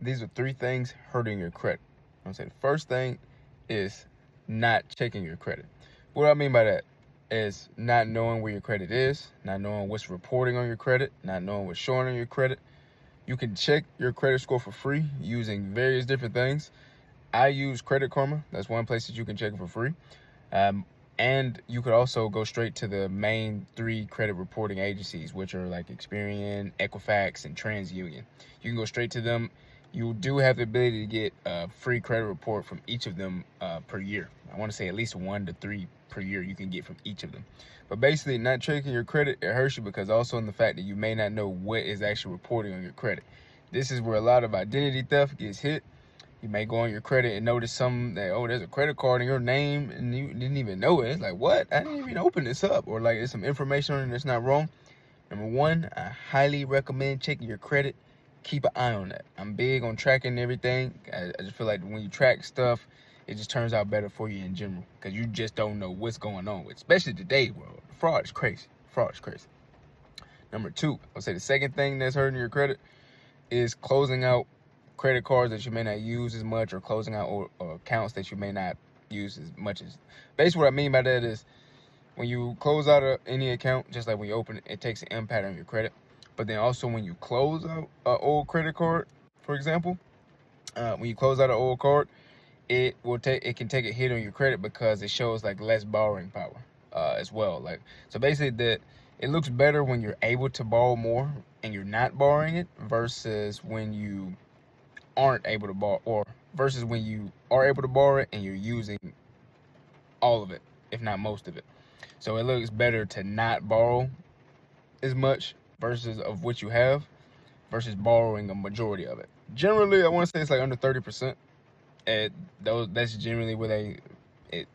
these are three things hurting your credit. I'm saying the first thing is not checking your credit. What I mean by that is not knowing where your credit is, not knowing what's reporting on your credit, not knowing what's showing on your credit. You can check your credit score for free using various different things. I use Credit Karma. That's one place that you can check it for free. And you could also go straight to the main three credit reporting agencies, which are like Experian, Equifax, and TransUnion. You can go straight to them. You do have the ability to get a free credit report from each of them per year. I want to say at least 1 to 3 per year you can get from each of them. But basically, not checking your credit, it hurts you because also in the fact that you may not know what is actually reporting on your credit. This is where a lot of identity theft gets hit. You may go on your credit and notice something that, oh, there's a credit card in your name and you didn't even know it. It's like, what? I didn't even open this up. Or like there's some information on it that's not wrong. Number one, I highly recommend checking your credit. Keep an eye on that. I'm big on tracking everything. I just feel like when you track stuff, it just turns out better for you in general because you just don't know what's going on, especially today's world. Fraud is crazy. Fraud is crazy. Number two, I'll say the second thing that's hurting your credit is closing out credit cards that you may not use as much, or closing out or accounts that you may not use as much as. Basically, what I mean by that is when you close out any account, just like when you open it, it takes an impact on your credit. But then also when you close out an old credit card, for example, when you close out an old card, it can take a hit on your credit because it shows like less borrowing power as well. Like, so basically it looks better when you're able to borrow more and you're not borrowing it versus when you aren't able to borrow, or versus when you are able to borrow it and you're using all of it, if not most of it. So it looks better to not borrow as much versus of what you have versus borrowing a majority of it. Generally, I want to say it's like under 30%. That's generally where it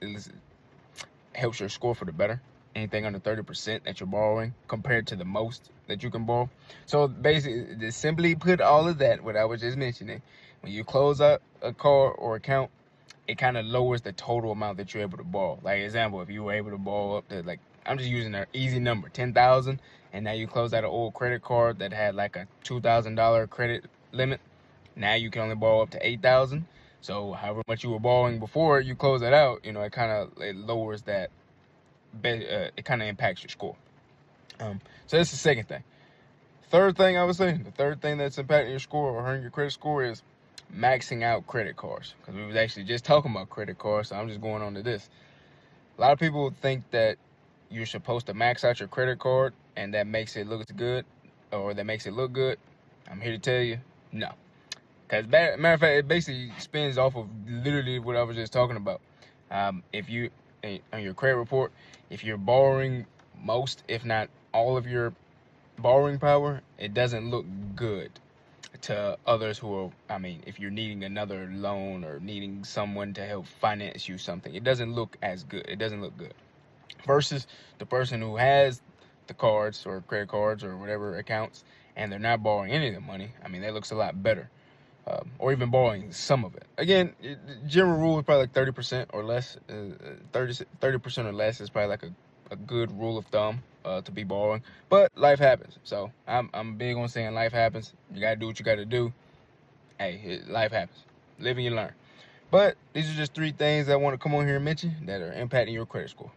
helps your score for the better. Anything under 30% that you're borrowing compared to the most that you can borrow. So basically, to simply put all of that, what I was just mentioning, when you close out a card or account, it kind of lowers the total amount that you're able to borrow. Like example, if you were able to borrow up to, like, I'm just using an easy number, 10,000, and now you close out an old credit card that had like a $2,000 credit limit. Now you can only borrow up to 8,000. So however much you were borrowing before you close that out, it lowers that. It kind of impacts your score. So that's the second thing. Third thing I would say, the third thing that's impacting your score or hurting your credit score is maxing out credit cards. Because we was actually just talking about credit cards, so I'm just going on to this. A lot of people think that you're supposed to max out your credit card and that makes it look good, or that makes it look good. I'm here to tell you, no. Because matter of fact, it basically spins off of literally what I was just talking about. If you, on your credit report, if you're borrowing most, if not all of your borrowing power, it doesn't look good to others who are, if you're needing another loan or needing someone to help finance you something, it doesn't look as good. It doesn't look good. Versus the person who has the cards or credit cards or whatever accounts and they're not borrowing any of the money, that looks a lot better. Or even borrowing some of it. Again, the general rule is probably like 30% or less. 30% or less is probably like a good rule of thumb to be borrowing. But life happens. So I'm big on saying life happens. You got to do what you got to do. Hey, life happens. Live and you learn. But these are just three things I want to come on here and mention that are impacting your credit score.